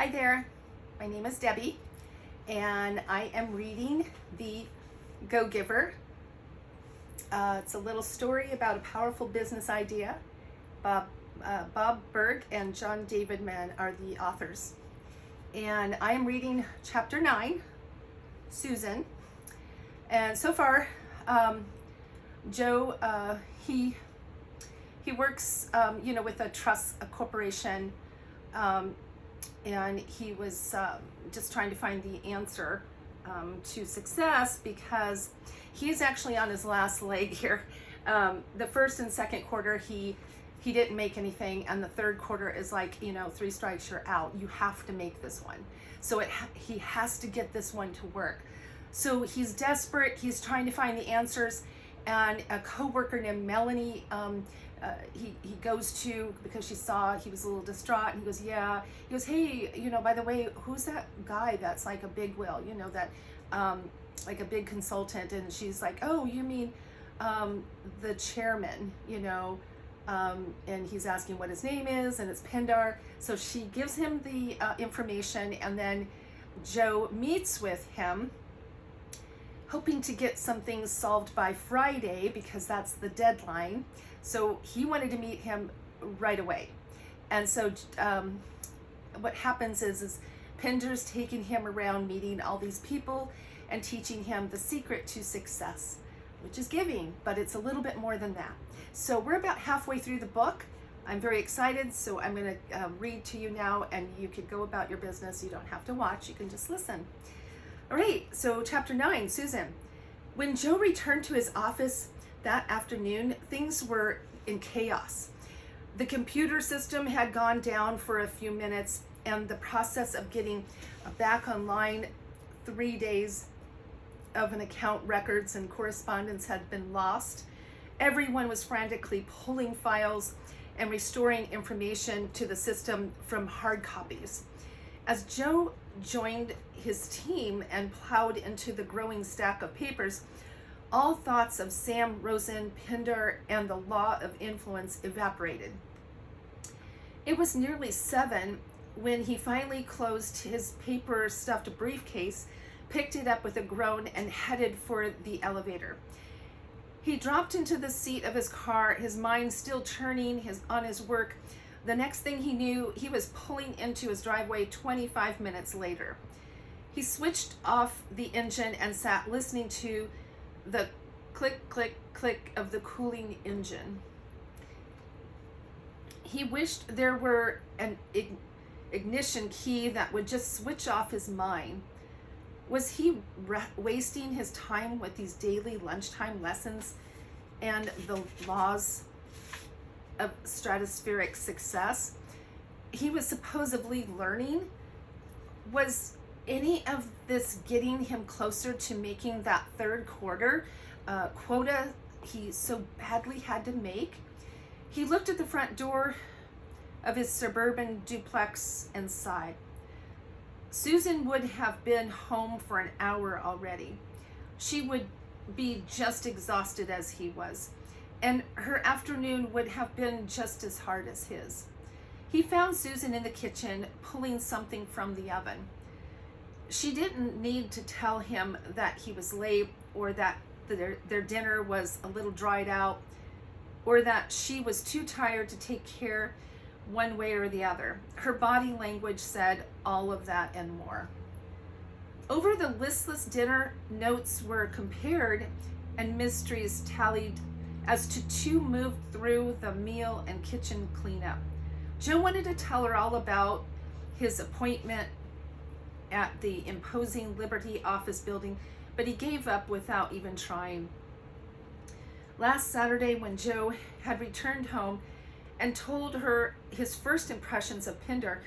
Hi there, my name is Debbie, and I am reading The Go-Giver. It's a little story about a powerful business idea. Bob Burg and John David Mann are the authors. And I am reading chapter 9, Susan. And so far, Joe, he works, with a corporation, and he was just trying to find the answer to success, because he's actually on his last leg here. The first and second quarter, he didn't make anything, and the third quarter is like, 3 strikes, you're out. You have to make this one. So he has to get this one to work. So he's desperate. He's trying to find the answers, and a coworker named Melanie, he goes to, because she saw he was a little distraught, and he goes, yeah. He goes, hey, by the way, who's that guy that's like a big wheel, that like a big consultant? And she's like, oh, you mean the chairman, and he's asking what his name is, and it's Pindar. So she gives him the information, and then Joe meets with him, hoping to get some things solved by Friday, because that's the deadline. So he wanted to meet him right away. And so what happens is Pindar's taking him around, meeting all these people and teaching him the secret to success, which is giving, but it's a little bit more than that. So we're about halfway through the book. I'm very excited, so I'm going to read to you now, and you could go about your business. You don't have to watch, you can just listen. All right, so chapter 9, Susan. When Joe returned to his office that afternoon, things were in chaos. The computer system had gone down for a few minutes, and the process of getting back online, 3 days of an account records and correspondence had been lost. Everyone was frantically pulling files and restoring information to the system from hard copies. As Joe joined his team and plowed into the growing stack of papers, all thoughts of Sam Rosen, Pindar, and the law of influence evaporated. It was nearly 7 when he finally closed his paper-stuffed briefcase, picked it up with a groan, and headed for the elevator. He dropped into the seat of his car, his mind still churning on his work. The next thing he knew, he was pulling into his driveway 25 minutes later. He switched off the engine and sat listening to the click, click, click of the cooling engine. He wished there were an ignition key that would just switch off his mind. Was he wasting his time with these daily lunchtime lessons and the laws of stratospheric success he was supposedly learning? Was any of this getting him closer to making that third quarter quota he so badly had to make? He looked at the front door of his suburban duplex and sighed. Susan would have been home for an hour already. She would be just exhausted as he was, and her afternoon would have been just as hard as his. He found Susan in the kitchen, pulling something from the oven. She didn't need to tell him that he was late, or that their dinner was a little dried out, or that she was too tired to take care one way or the other. Her body language said all of that and more. Over the listless dinner, notes were compared and mysteries tallied as to 2 moved through the meal and kitchen cleanup. Joe wanted to tell her all about his appointment at the imposing Liberty office building, but he gave up without even trying. Last Saturday, when Joe had returned home and told her his first impressions of Pindar,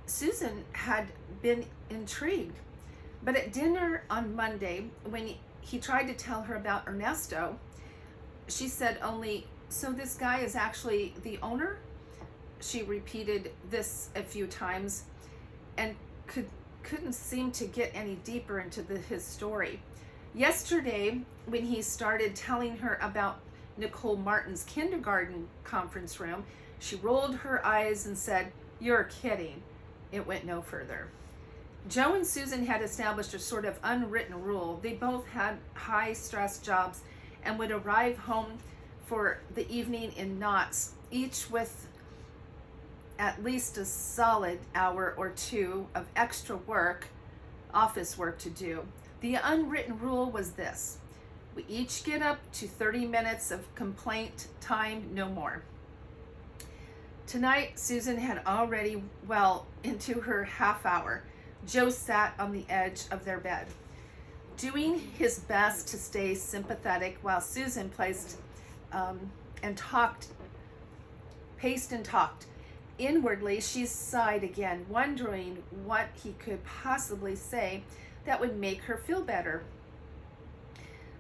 Susan had been intrigued. But at dinner on Monday, when he tried to tell her about Ernesto, she said only, so this guy is actually the owner? She repeated this a few times and couldn't seem to get any deeper into his story. Yesterday, when he started telling her about Nicole Martin's kindergarten conference room, she rolled her eyes and said, "You're kidding." It went no further. Joe and Susan had established a sort of unwritten rule. They both had high-stress jobs and would arrive home for the evening in knots, each with at least a solid hour or two of extra work, office work to do. The unwritten rule was this: we each get up to 30 minutes of complaint time, no more. Tonight, Susan had already well into her half hour. Joe sat on the edge of their bed, doing his best to stay sympathetic while Susan paced and talked. Inwardly, she sighed again, wondering what he could possibly say that would make her feel better.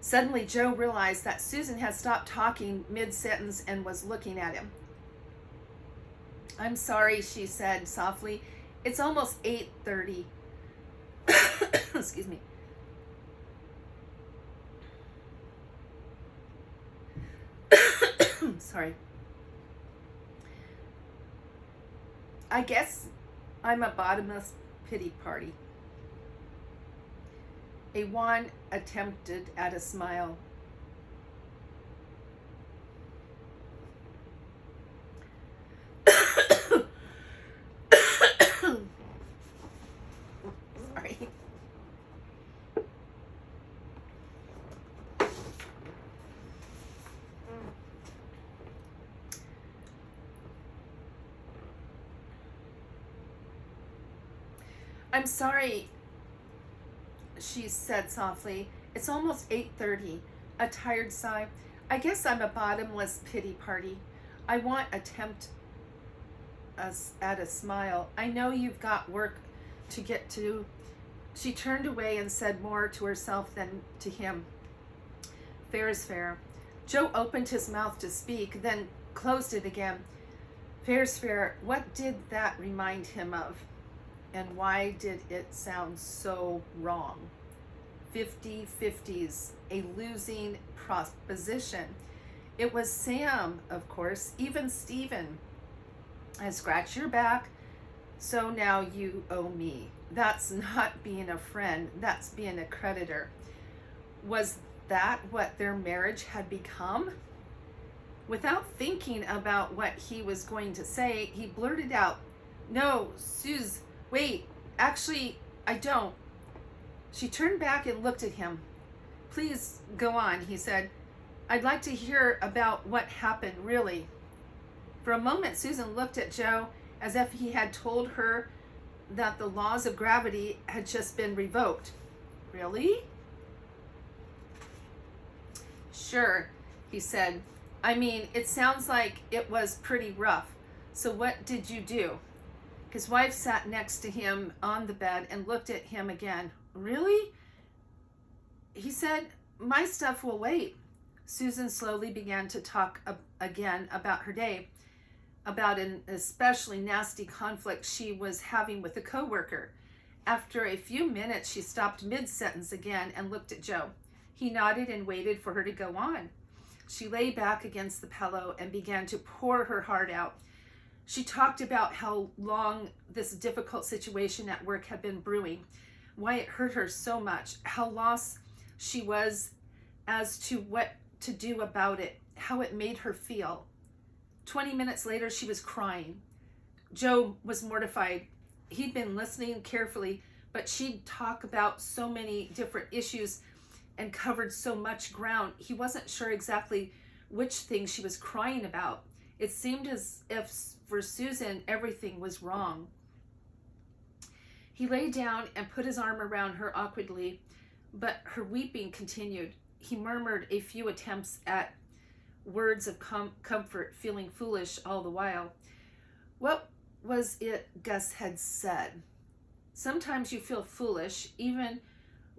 Suddenly, Joe realized that Susan had stopped talking mid-sentence and was looking at him. "I'm sorry," she said softly. "It's almost 8:30. Excuse me. Sorry. I guess I'm a bottomless pity party." A wan attempted at a smile. Sorry. "I'm sorry," she said softly. "It's almost 8:30. A tired sigh. "I guess I'm a bottomless pity party." I want attempt us at a smile. "I know you've got work to get to." She turned away and said more to herself than to him. "Fair is fair." Joe opened his mouth to speak, then closed it again. Fair's fair. What did that remind him of? And why did it sound so wrong? 50-50s, a losing proposition. It was Sam, of course, even Stephen. "I scratched your back, so now you owe me." That's not being a friend, that's being a creditor. Was that what their marriage had become? Without thinking about what he was going to say, he blurted out, "No, Suze, wait, actually, I don't." She turned back and looked at him. "Please go on," he said. "I'd like to hear about what happened, really." For a moment, Susan looked at Joe as if he had told her that the laws of gravity had just been revoked. "Really?" "Sure," he said. "I mean, it sounds like it was pretty rough. So what did you do?" His wife sat next to him on the bed and looked at him again. "Really?" he said. "My stuff will wait." Susan slowly began to talk again about her day, about an especially nasty conflict she was having with a coworker. After a few minutes, she stopped mid-sentence again and looked at Joe. He nodded and waited for her to go on. She lay back against the pillow and began to pour her heart out. She talked about how long this difficult situation at work had been brewing, why it hurt her so much, how lost she was as to what to do about it, how it made her feel. 20 minutes later, she was crying. Joe was mortified. He'd been listening carefully, but she'd talk about so many different issues and covered so much ground. He wasn't sure exactly which thing she was crying about. It seemed as if for Susan, everything was wrong. He lay down and put his arm around her awkwardly, but her weeping continued. He murmured a few attempts at words of comfort, feeling foolish all the while. What was it Gus had said? Sometimes you feel foolish, even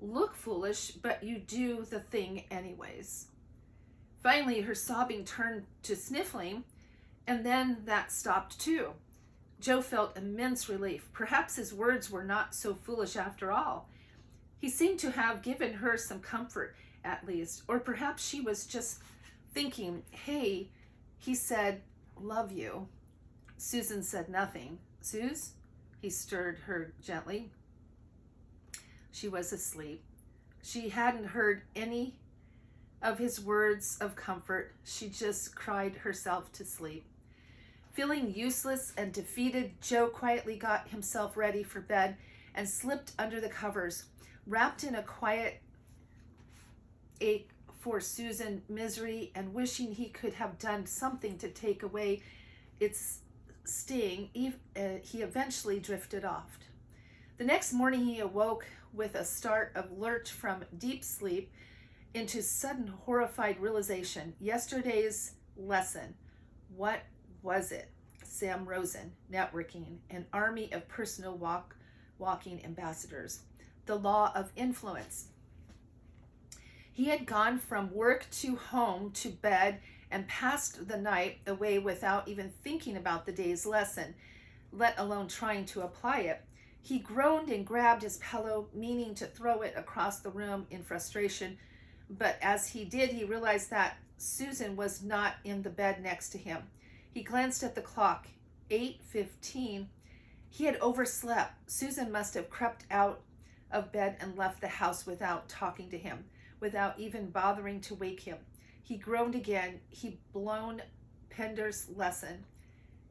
look foolish, but you do the thing anyways. Finally, her sobbing turned to sniffling, and then that stopped too. Joe felt immense relief. Perhaps his words were not so foolish after all. He seemed to have given her some comfort, at least, or perhaps she was just thinking, "Hey," he said, "love you." Susan said nothing. "Suze?" He stirred her gently. She was asleep. She hadn't heard any of his words of comfort. She just cried herself to sleep. Feeling useless and defeated, Joe quietly got himself ready for bed and slipped under the covers, wrapped in a quiet ache for Susan, misery, and wishing he could have done something to take away its sting. He eventually drifted off. The next morning he awoke with a start of lurch from deep sleep into sudden horrified realization. Yesterday's lesson, what was it? Sam Rosen, networking, an army of personal walking ambassadors, the law of influence. He had gone from work to home to bed and passed the night away without even thinking about the day's lesson, let alone trying to apply it. He groaned and grabbed his pillow, meaning to throw it across the room in frustration, but as he did, he realized that Susan was not in the bed next to him. He glanced at the clock, 8:15. He had overslept. Susan must have crept out of bed and left the house without talking to him, without even bothering to wake him. He groaned again. He'd blown Pender's lesson.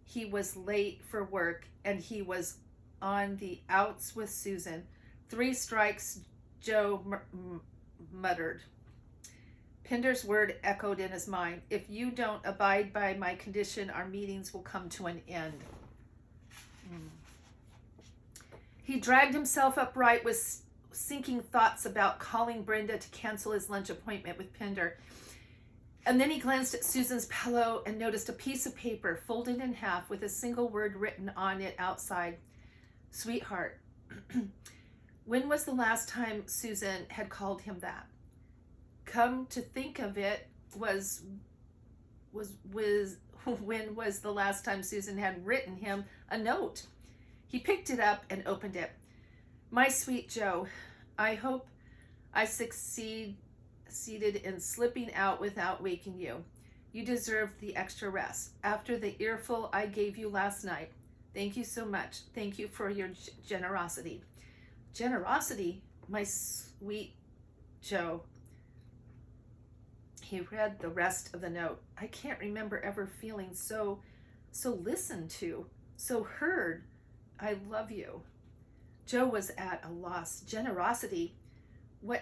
He was late for work, and he was on the outs with Susan. 3 strikes, Joe muttered. Pender's word echoed in his mind. If you don't abide by my condition, our meetings will come to an end. He dragged himself upright with sinking thoughts about calling Brenda to cancel his lunch appointment with Pender. And then he glanced at Susan's pillow and noticed a piece of paper folded in half with a single word written on it outside. Sweetheart. When was the last time Susan had called him that? Come to think of it, when was the last time Susan had written him a note? He picked it up and opened it. My sweet Joe, I hope I succeeded in slipping out without waking you. You deserved the extra rest. After the earful I gave you last night, thank you so much. Thank you for your generosity. Generosity, my sweet Joe. He read the rest of the note. I can't remember ever feeling so listened to, so heard. I love you. Joe was at a loss. Generosity. What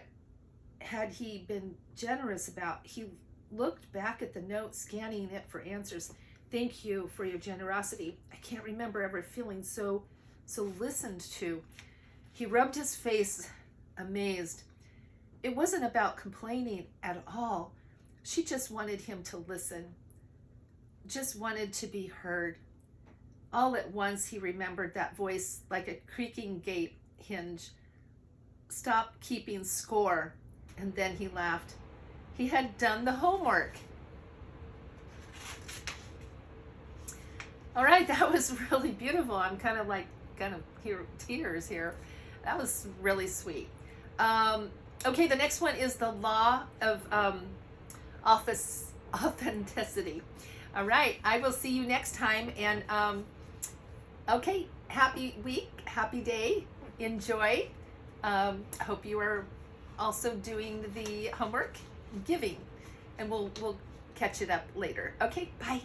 had he been generous about? He looked back at the note, scanning it for answers. Thank you for your generosity. I can't remember ever feeling so listened to. He rubbed his face, amazed. It wasn't about complaining at all. She just wanted him to listen, just wanted to be heard. All at once, he remembered that voice like a creaking gate hinge. Stop keeping score. And then he laughed. He had done the homework. All right, that was really beautiful. I'm kind of tears here. That was really sweet. Okay, the next one is the law of authenticity. All right, I will see you next time. And okay, happy week, happy day. Enjoy. Hope you are also doing the homework, giving, and we'll catch it up later. Okay, bye.